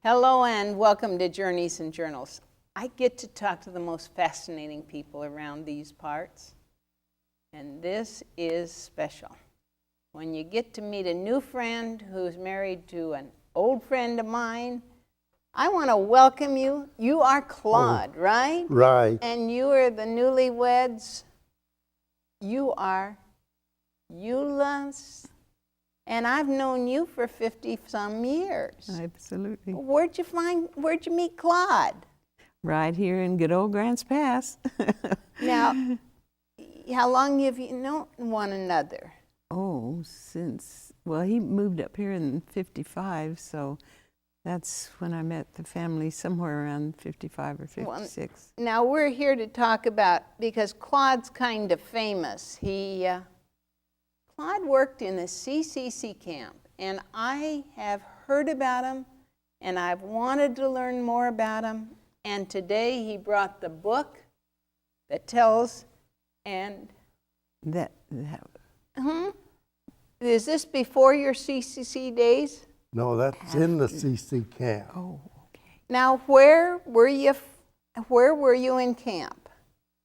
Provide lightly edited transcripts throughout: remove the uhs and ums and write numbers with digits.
Hello and welcome to Journeys and Journals. I get to talk to the most fascinating people around these parts, and this is special. When you get to meet a new friend who's married to an old friend of mine, I want to welcome you. You are Claude, right? Right. And you are the newlyweds. You are Eula's. And I've known you for 50-some years. Absolutely. Where'd you meet Claude? Right here in good old Grants Pass. Now, how long have you known one another? Oh, well, he moved up here in 55, so that's when I met the family, somewhere around 55 or 56. Well, now, we're here to talk about, because Claude's kind of famous. Claude worked in a CCC camp, and I have heard about him, and I've wanted to learn more about him. And today he brought the book that tells, and is this before your CCC days? No, that's in the CC camp. Oh, okay. Now, where were you in camp?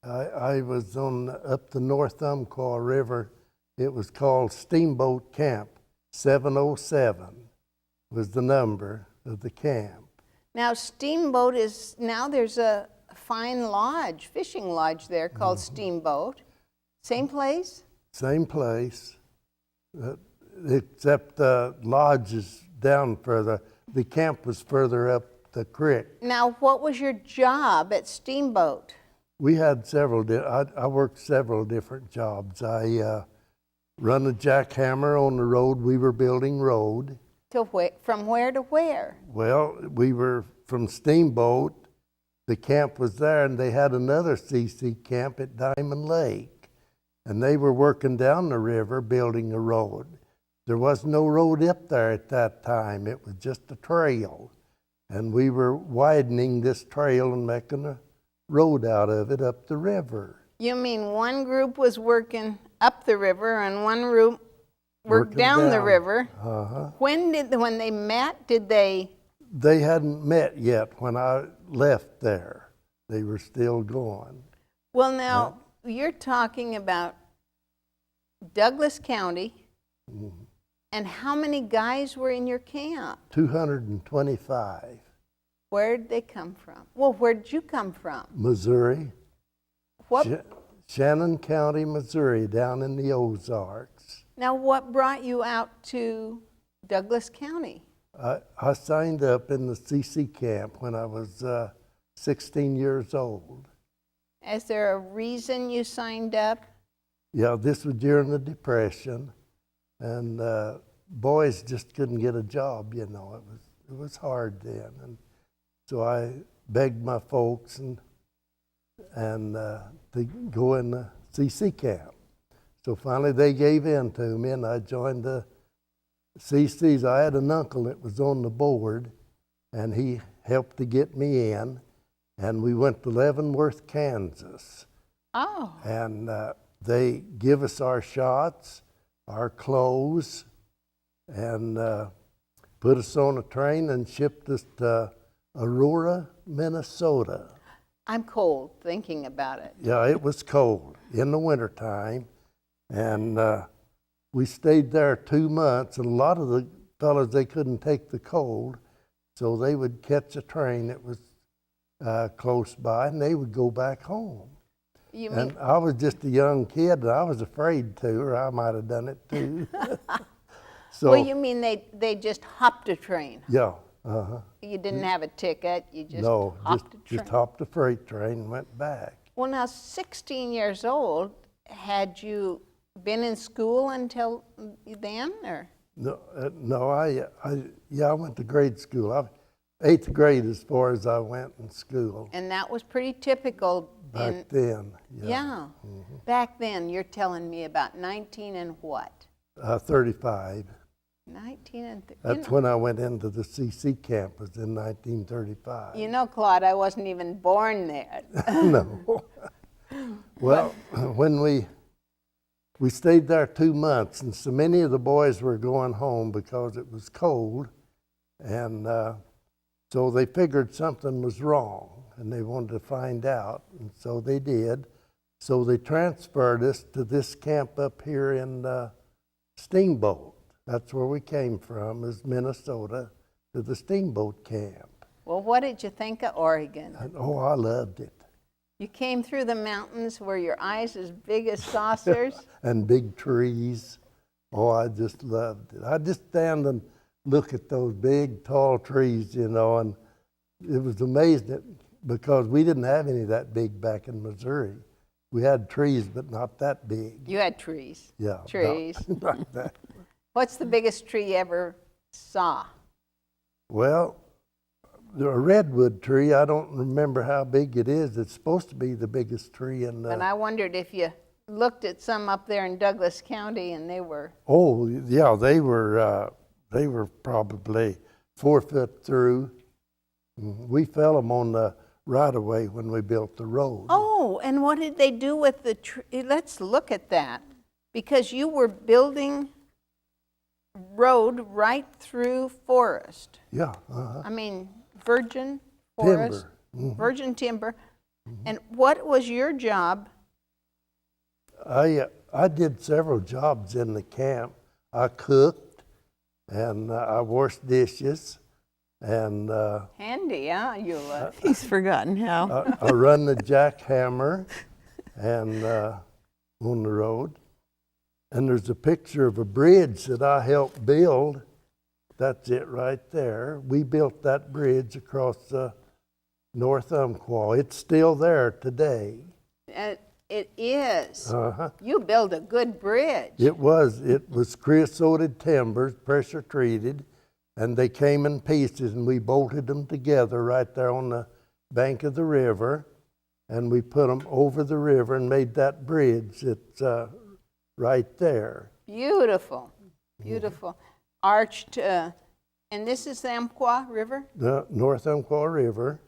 I was up the North Umpqua River. It was called Steamboat Camp. 707 was the number of the camp. Now, Steamboat there's a fine lodge, fishing lodge there called Steamboat. Same place? Same place, except the lodge is down further. The camp was further up the creek. Now, what was your job at Steamboat? We had I worked several different jobs. I run a jackhammer on the road. We were building road. From where to where? Well, we were from Steamboat. The camp was there, and they had another CC camp at Diamond Lake. And they were working down the river building a road. There was no road up there at that time. It was just a trail. And we were widening this trail and making a road out of it up the river. You mean one group was working up the river and one group worked down the river? Uh-huh. When they met, did they? They hadn't met yet when I left there. They were still going. Well, now, you're talking about Douglas County, and how many guys were in your camp? 225. Where'd they come from? Well, where'd you come from? Missouri. What? Shannon County, Missouri, down in the Ozarks. Now, what brought you out to Douglas County? I signed up in the CC camp when I was 16 years old. Is there a reason you signed up? Yeah, this was during the Depression, and boys just couldn't get a job, you know. It was hard then, and so I begged my folks and to go in the CC camp. So finally they gave in to me, and I joined the CCs. I had an uncle that was on the board, and he helped to get me in, and we went to Leavenworth, Kansas. Oh. And they give us our shots, our clothes, and put us on a train and shipped us to Aurora, Minnesota. I'm cold thinking about it. Yeah, it was cold in the wintertime, and we stayed there 2 months, and a lot of the fellas, they couldn't take the cold, so they would catch a train that was close by, and they would go back home. And I was just a young kid, and I was afraid to, or I might have done it too. So, well, you mean they just hopped a train? Yeah. Uh-huh. You didn't have a ticket, you just hopped a train? Just hopped a freight train and went back. Well, now, 16 years old, had you been in school until then, or? No, I went to grade school. 8th grade as far as I went in school. And that was pretty typical. Back then, yeah. Mm-hmm. Back then, you're telling me about 19 and what? 35. 19 and That's when I went into the CC camp, was in 1935. You know, Claude, I wasn't even born there. No. Well, when we stayed there 2 months, and so many of the boys were going home because it was cold, and So they figured something was wrong, and they wanted to find out, and so they did. So they transferred us to this camp up here in Steamboat. That's where we came from, is Minnesota, to the Steamboat camp. Well, what did you think of Oregon? And, oh, I loved it. You came through the mountains where your eyes as big as saucers. And big trees. Oh, I just loved it. I just stand and look at those big, tall trees, you know, and it was amazing because we didn't have any that big back in Missouri. We had trees, but not that big. You had trees. Yeah. Trees. Not that. What's the biggest tree you ever saw? Well, a redwood tree, I don't remember how big it is. It's supposed to be the biggest tree in And I wondered if you looked at some up there in Douglas County and they were... Oh, yeah, they were probably 4 foot through. We fell them on the right-of-way when we built the road. Oh, and what did they do with the tree? Let's look at that. Because you were building road right through forest. Yeah. I mean, virgin forest. Timber. Virgin timber. And what was your job? I did several jobs in the camp. I cooked, and I washed dishes, and Handy, huh, Eula? He's forgotten how. I run the jackhammer and on the road. And there's a picture of a bridge that I helped build. That's it right there. We built that bridge across North Umpqua. It's still there today. It is. Uh-huh. You built a good bridge. It was creosoted timbers, pressure treated, and they came in pieces, and we bolted them together right there on the bank of the river, and we put them over the river and made that bridge. It's right there. Beautiful, beautiful. Arched, and this is the Umpqua River? The North Umpqua River.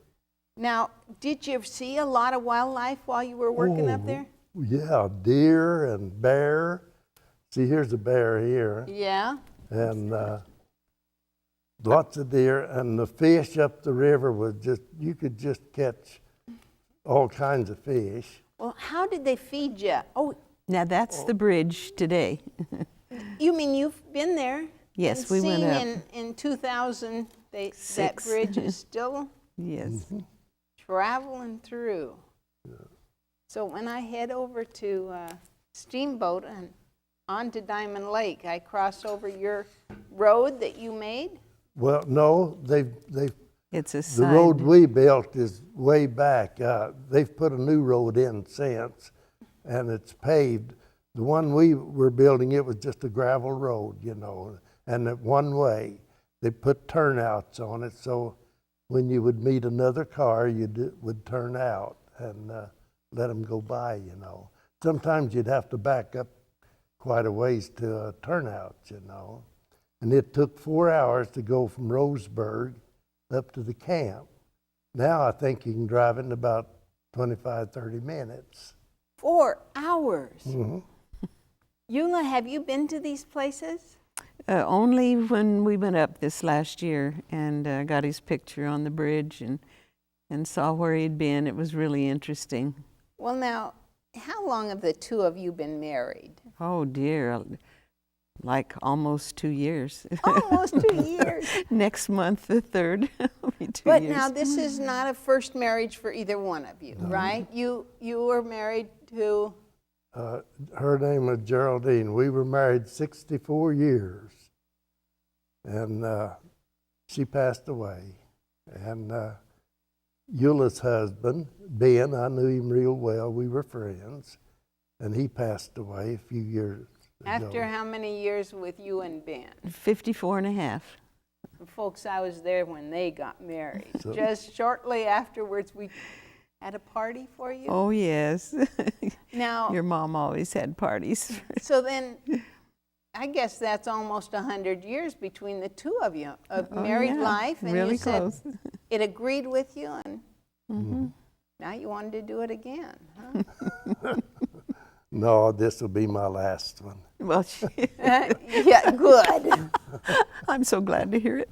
Now, did you see a lot of wildlife while you were working up there? Yeah, deer and bear. See, here's a bear here. Yeah. And lots of deer. And the fish up the river was you could just catch all kinds of fish. Well, how did they feed you? Oh, Now that's the bridge today. you mean you've been there? Yes, and we went up. seen in 2000, that 6. bridge is still Yes. traveling through. So when I head over to Steamboat and on to Diamond Lake, I cross over your road that you made? Well, no, It's a the side. road we built is way back. They've put a new road in since, and it's paved. The one we were building, it was just a gravel road, you know, and it one way. They put turnouts on it, so when you would meet another car, you would turn out and let them go by, you know. Sometimes you'd have to back up quite a ways to turnouts, you know. And it took 4 hours to go from Roseburg up to the camp. Now I think you can drive it in about 25, 30 minutes. 4 hours? Mm-hmm. Eula, have you been to these places? Only when we went up this last year and got his picture on the bridge and saw where he'd been. It was really interesting. Well, now, how long have the two of you been married? Oh dear, like almost 2 years. Almost 2 years. Next month, the 3rd, will be 2 But years. now this is not a first marriage for either one of you, right? You were married to... Her name was Geraldine. We were married 64 years. And she passed away. And Eula's husband, Ben, I knew him real well. We were friends. And he passed away a few years ago. After how many years with you and Ben? 54 and a half. Folks, I was there when they got married. So- Just shortly afterwards, we had a party for you. Oh yes. Now, Your mom always had parties. so then, I guess that's almost 100 years between the two of you of Oh, married yeah, life, and really you said close. it agreed with you, and Mm-hmm. now you wanted to do it again. Huh? No, this will be my last one. Well, Yeah, good. I'm so glad to hear it.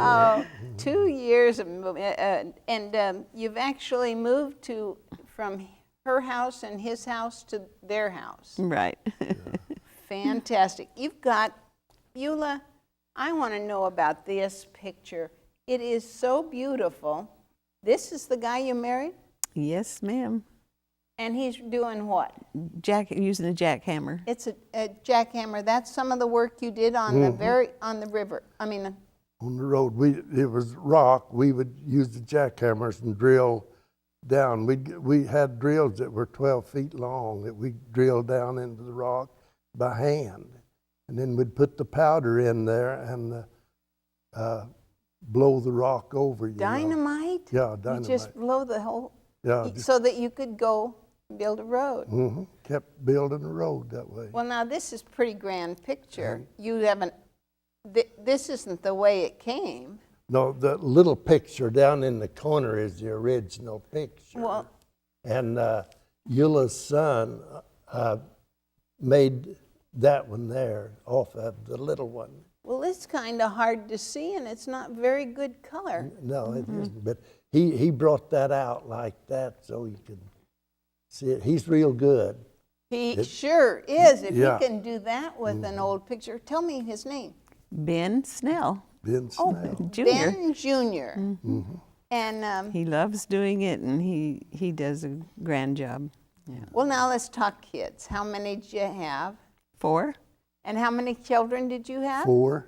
Oh, 2 years, and you've actually moved from her house and his house to their house. Right. Fantastic. You've got, Eula, I want to know about this picture. It is so beautiful. This is the guy you married? Yes, ma'am. And he's doing what? Using a jackhammer. It's a jackhammer. That's some of the work you did on on the river. I mean, On the road, it was rock. We would use the jackhammers and drill down. We had drills that were 12 feet long that we drilled down into the rock by hand. And then we'd put the powder in there and blow the rock over. dynamite? Yeah, dynamite. You just blow the whole, Yeah, so that you could go build a road. kept building the road that way. Well, now this is pretty grand picture. You haven't, this isn't the way it came. No, the little picture down in the corner is the original picture. Well, And Eula's son made that one there off of the little one. well, it's kind of hard to see, and it's not very good color. No, it isn't. But he brought that out like that so you could see it. He's real good. He sure is. If Yeah. he can do that with an old picture, tell me his name. Ben Snell, Ben Snell. Jr. Ben Jr. And He loves doing it, and he does a grand job. Yeah. well, now let's talk kids. How many did you have? 4. And how many children did you have? 4.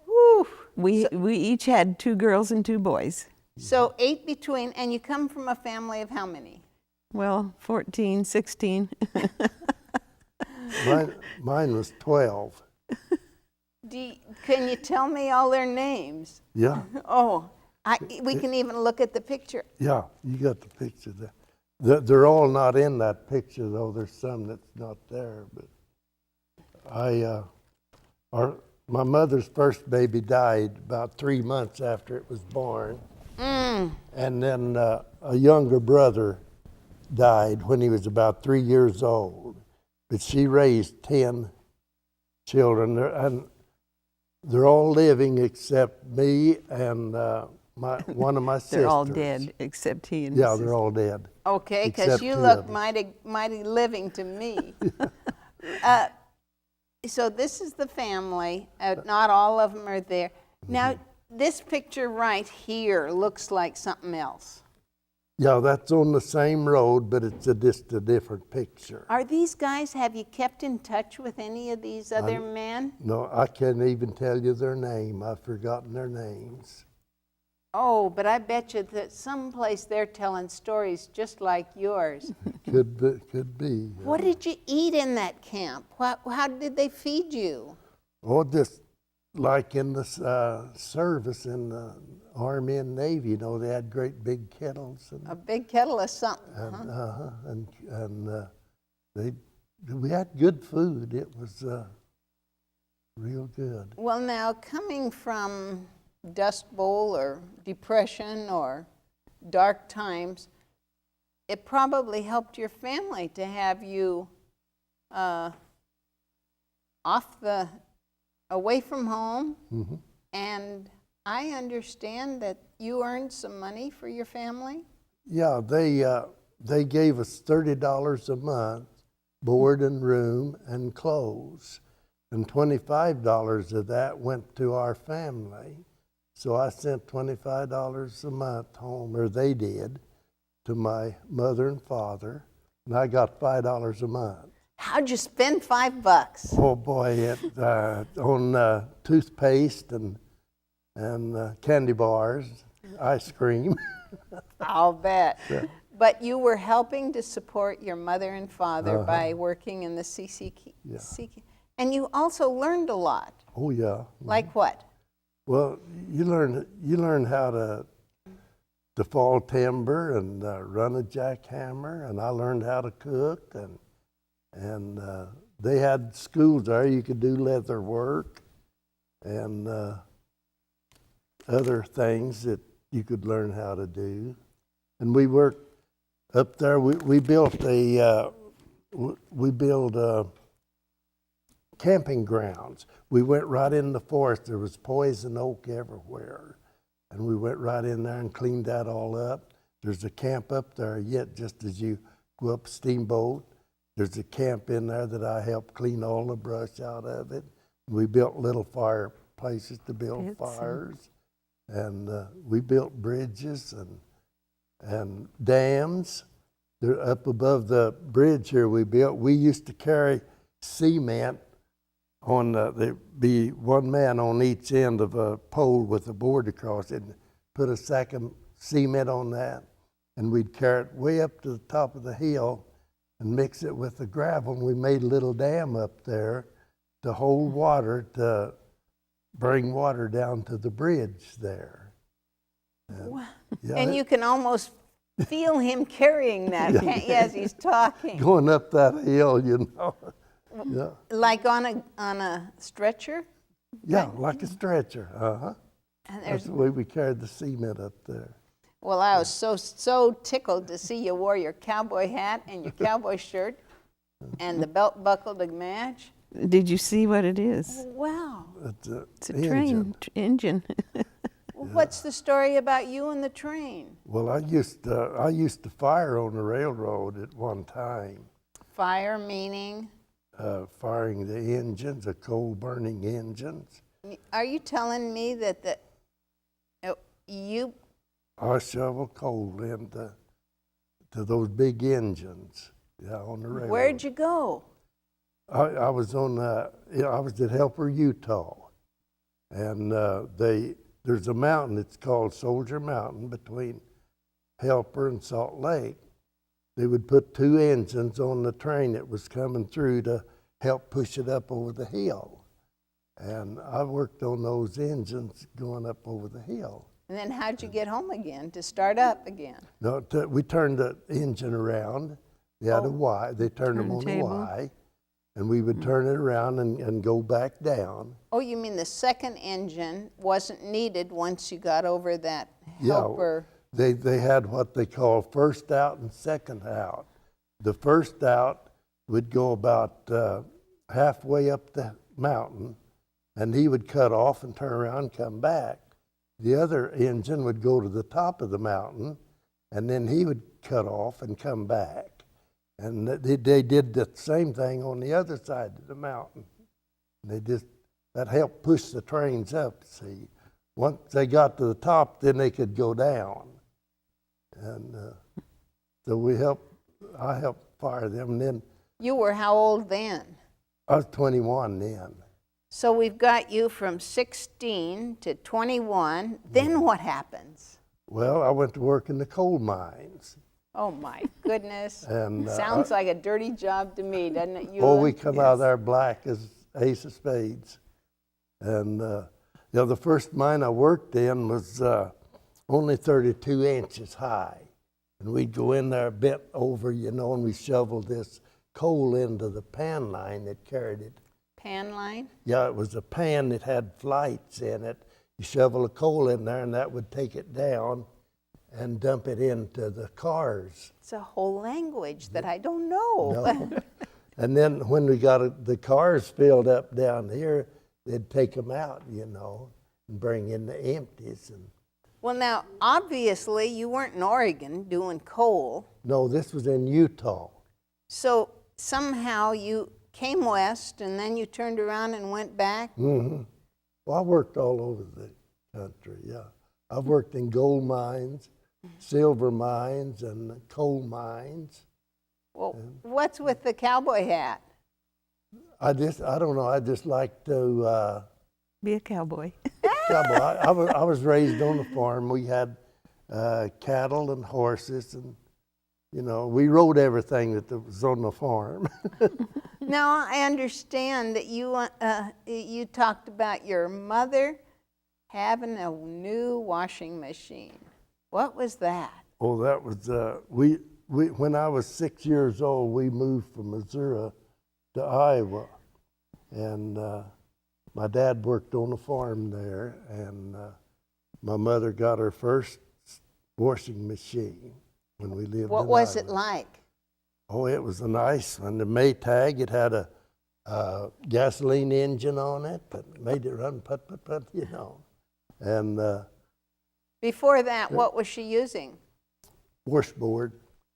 Woo. We each had 2 girls and 2 boys. So 8 between, and you come from a family of how many? Well, 14, 16. Mine was 12. Can you tell me all their names? Yeah, Oh, we can even look at the picture. yeah, you got the picture there. They're all not in that picture, though. There's some that's not there. But my mother's first baby died about 3 months after it was born. And then a younger brother died when he was about 3 years old. But she raised 10 children, and they're all living except me and one of my sisters. They're all dead except he and Yeah, his they're all dead. Okay, because Except you 2 look of them. mighty living to me. So this is the family. Not all of them are there. Now, this picture right here looks like something else. Yeah, that's on the same road, but it's just a different picture. Are these guys, have you kept in touch with any of these other men? No, I can't even tell you their name. I've forgotten their names. Oh, but I bet you that someplace they're telling stories just like yours. Could be. What did you eat in that camp? How did they feed you? Oh, just like in the service in the Army and Navy, they had great big kettles. A big kettle of something, We had good food. It was real good. Well, now, coming from Dust Bowl or Depression or dark times, it probably helped your family to have you away from home. And I understand that you earned some money for your family. Yeah, they gave us $30 a month, board and room and clothes, and $25 of that went to our family. So I sent $25 a month home, or they did, to my mother and father, and I got $5 a month. How'd you spend $5? Oh boy, on toothpaste and candy bars, ice cream. I'll bet. Yeah. But you were helping to support your mother and father by working in the CCC. And you also learned a lot. Oh yeah. Like what? Well, you learn how to fall timber and run a jackhammer, and I learned how to cook, and they had schools there. You could do leather work and other things that you could learn how to do. And we worked up there. We built camping grounds. We went right in the forest. There was poison oak everywhere. And we went right in there and cleaned that all up. There's a camp up there yet, just as you go up Steamboat. There's a camp in there that I helped clean all the brush out of it. We built little fireplaces to build fires. And we built bridges and dams. They're up above the bridge here we built. We used to carry cement on there'd be one man on each end of a pole with a board across it, and put a sack of cement on that, and we'd carry it way up to the top of the hill and mix it with the gravel, and we made a little dam up there to hold water, to bring water down to the bridge there. Wow. Yeah, And you can almost feel him carrying that as he's talking. going up that hill, you know. Yeah, Like on a stretcher? yeah, like a stretcher. And That's there's, the way we carried the cement up there. well, I was so tickled to see you wore your cowboy hat and your cowboy shirt and the belt buckle to match. Did you see what it is? Wow. It's a train engine. What's the story about you and the train? Well, I used to fire on the railroad at one time, Fire meaning? firing the engines, the coal burning engines. Are you telling me that you? I shoveled coal into those big engines, yeah, on the railroad. Where'd you go? I was I was at Helper, Utah, and there's a mountain. It's called Soldier Mountain between Helper and Salt Lake. They would put two engines on the train that was coming through to help push it up over the hill. And I worked on those engines going up over the hill. And then how'd you get home again to start up again? No, we turned the engine around. They had a Y. They turned them on a Turntable. Y. And we would turn it around and go back down. Oh, you mean the second engine wasn't needed once you got over that Yeah. helper? They had what they call first out and second out. The first out would go about halfway up the mountain, and he would cut off and turn around and come back. The other engine would go to the top of the mountain, and then he would cut off and come back. And they did the same thing on the other side of the mountain. That helped push the trains up, see. Once they got to the top, then they could go down. And so I helped fire them. And then You were how old then? I was 21 then. So we've got you from 16 to 21. Then what happens? Well, I went to work in the coal mines. Oh my goodness. And Sounds like a dirty job to me, doesn't it, Eula? Oh, we come out of there black as ace of spades. And the first mine I worked in was only 32 inches high. And we'd go in there bent over, and we shoveled this coal into the pan line that carried it. Pan line? Yeah, it was a pan that had flights in it. You shovel a coal in there, and that would take it down and dump it into the cars. It's a whole language that I don't know. No. And then when we got the cars filled up down here, they'd take them out, and bring in the empties. And Well, now, obviously, you weren't in Oregon doing coal. no, this was in Utah. So somehow you came west and then you turned around and went back. Mm-hmm. Well, I worked all over the country, yeah. I've worked in gold mines, silver mines, and coal mines. Well, what's with the cowboy hat? I don't know, I just like to, Be a cowboy. I was raised on a farm. We had cattle and horses, and, we rode everything that was on the farm. Now, I understand that you talked about your mother having a new washing machine. What was that? Oh, that was, when I was 6 years old, we moved from Missouri to Iowa. And my dad worked on a farm there, and my mother got her first washing machine when we lived in What was it Iowa. like? Oh, it was a nice one. The Maytag, it had a gasoline engine on it that made it run put, you know. And Before that, what was she using? washboard.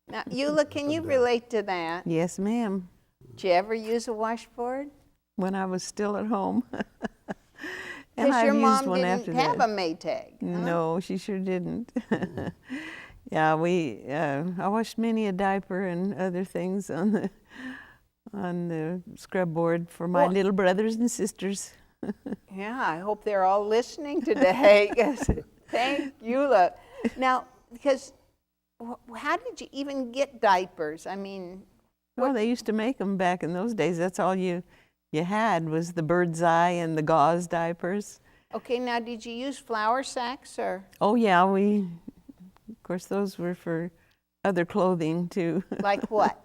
Now, Eula, can you relate to that? Yes, ma'am. Did you ever use a washboard? When I was still at home. And Because I've your used mom one didn't after have that. a Maytag. Huh? No, she sure didn't. Yeah, I washed many a diaper and other things on the scrub board for my Well- little brothers and sisters. Yeah, I hope they're all listening today. Thank Eula. Now, because how did you even get diapers? I mean, Well, they used to make them back in those days. That's all you had was the bird's eye and the gauze diapers. okay, now did you use flour sacks or Oh yeah, of course those were for other clothing too. like what?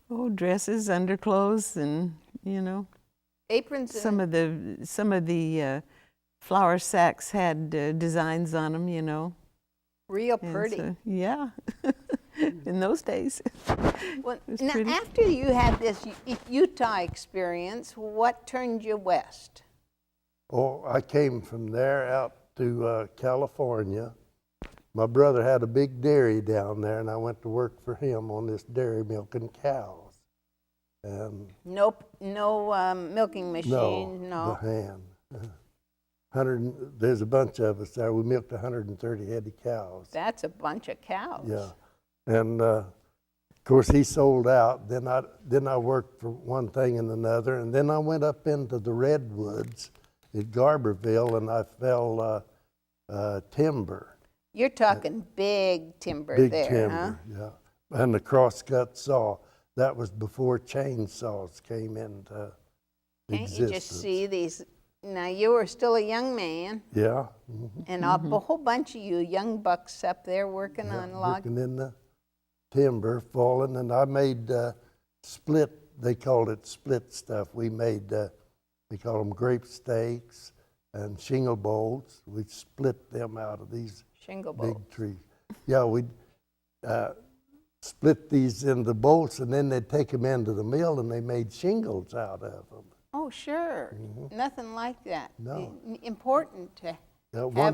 Oh, dresses, underclothes, and you know, Aprons? some of the flour sacks had designs on them, you know. Real And pretty. so, yeah, in those days. Well, was now, pretty. after you had this Utah experience, what turned you west? Oh, I came from there out to California. My brother had a big dairy down there, and I went to work for him on this dairy milking cows. And No milking machine, the hand. There's a bunch of us there. We milked 130 head of cows. That's a bunch of cows. Yeah, and of course he sold out. Then I worked for one thing and another, and then I went up into the redwoods at Garberville, and I fell timber. You're talking big timber Big there, timber, yeah. And the crosscut saw. That was before chainsaws came into Can't existence. you just see these? Now, you were still a young man, Yeah. and a whole bunch of you young bucks up there working on logs. Working in the timber, falling, and I made split. They called it split stuff. We made they call them grape stakes and shingle bolts. We split them out of these Shingle bolts. big trees. Yeah, we'd split these into bolts, and then they'd take them into the mill, and they made shingles out of them. Oh, sure. Nothing like that. No. Important to Yeah,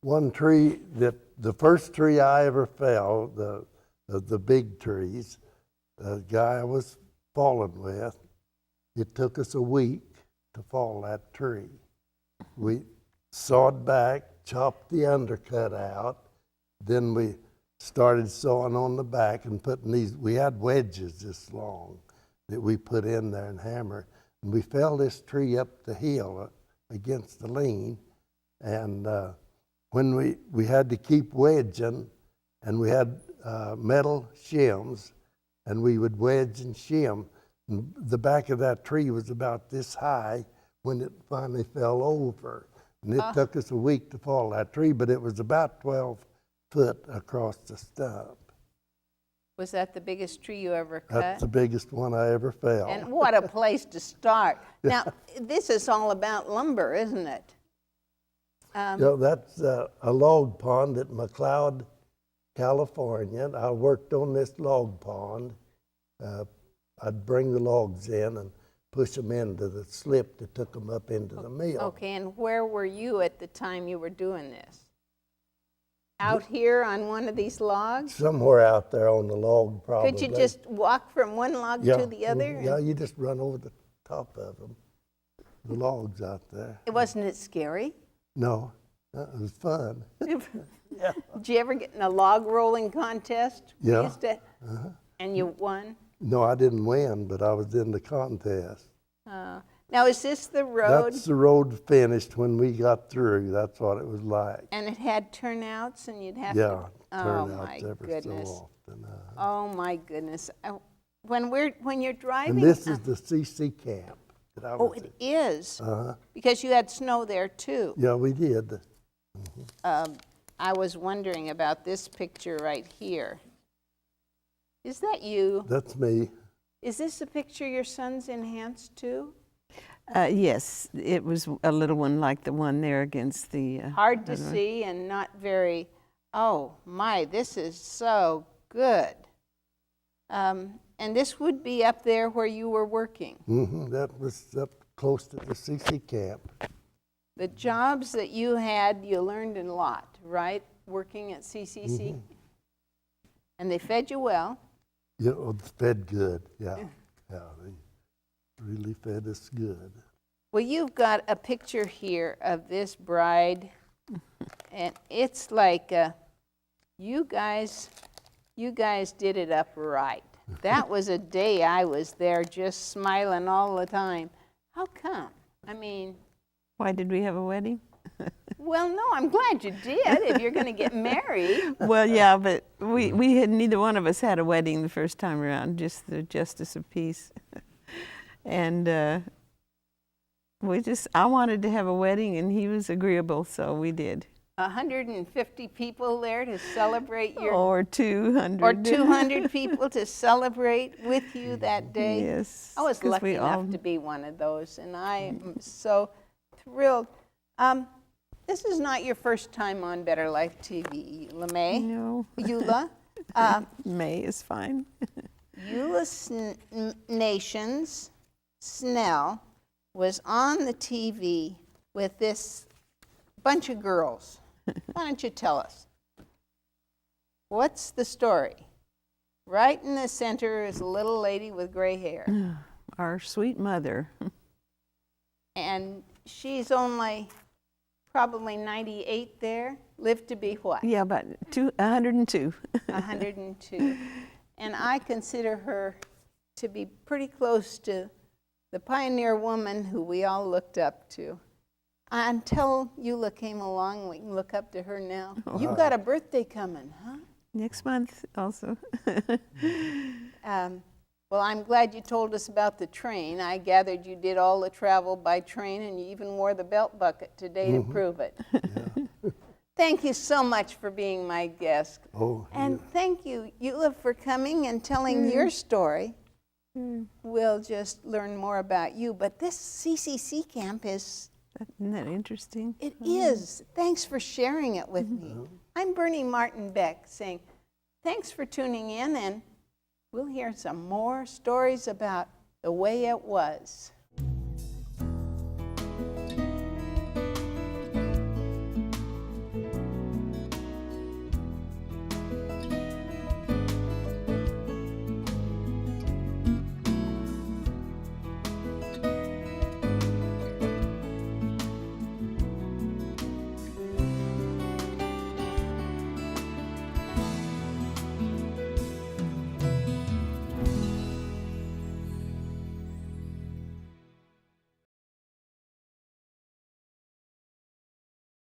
one tree that the first tree I ever fell, the big trees, the guy I was falling with, it took us a week to fall that tree. We sawed back, chopped the undercut out, then we started sawing on the back and putting these, we had wedges this long that we put in there and hammer. And we fell this tree up the hill against the lean, and when we had to keep wedging, and we had metal shims, and we would wedge and shim. And the back of that tree was about this high when it finally fell over. And it took us a week to fall that tree, but it was about 12 foot across the stump. Was that the biggest tree you ever cut? That's the biggest one I ever fell. And what a place to start. Now, this is all about lumber, isn't it? That's a log pond at McLeod, California. I worked on this log pond. I'd bring the logs in and push them into the slip that took them up into the mill. Okay, and where were you at the time you were doing this? Out here on one of these logs? Somewhere out there on the log, probably. Could you just walk from one log to the other? Yeah, you just run over the top of them. The logs out there. Wasn't it scary? No, it was fun. Yeah. Did you ever get in a log rolling contest? We Yeah. used to- And you won? No, I didn't win, but I was in the contest. Now, is this the road? That's the road finished when we got through. That's what it was like. And it had turnouts, and you'd have Yeah, to. Oh my turnouts every goodness! so often. Oh my goodness! When you're driving. And this is the CC camp that I Oh, was it is in. because you had snow there too. Yeah, we did. I was wondering about this picture right here. Is that you? That's me. Is this a picture your son's enhanced too? Yes, it was a little one like the one there against the. Hard to see and not very. Oh my! This is so good. And this would be up there where you were working. That was up close to the CC camp. The jobs that you had, you learned a lot, right? Working at CCC? And they fed you well. You know, fed good, yeah. Yeah, they really fed us good. Well, you've got a picture here of this bride, and it's like you guys did it up right. That was a day I was there just smiling all the time. How come? I mean... Why did we have a wedding? Well, no, I'm glad you did if you're going to get married. Well, yeah, but we had, neither one of us had a wedding the first time around, just the justice of peace. And I wanted to have a wedding, and he was agreeable, so we did. 150 people there to celebrate your... Or 200. Or 200 people to celebrate with you that day. Yes. I was lucky enough to be one of those, and I am so thrilled. This is not your first time on Better Life TV, LeMay. No. Eula. May is fine. Eula Nations Snell was on the TV with this bunch of girls. Why don't you tell us? What's the story? Right in the center is a little lady with gray hair. Our sweet mother. And she's only probably 98 there. Lived to be what? Yeah, about 102. 102. And I consider her to be pretty close to the pioneer woman who we all looked up to. Until Eula came along, we can look up to her now. You've got a birthday coming, huh? Next month also. Well, I'm glad you told us about the train. I gathered you did all the travel by train, and you even wore the belt bucket today to prove it. Yeah. Thank you so much for being my guest. Oh, And thank you, Eula, for coming and telling your story. We'll just learn more about you. But this CCC camp is... Isn't that interesting? It is. Thanks for sharing it with me. I'm Bernie Martin Beck saying thanks for tuning in, and we'll hear some more stories about the way it was.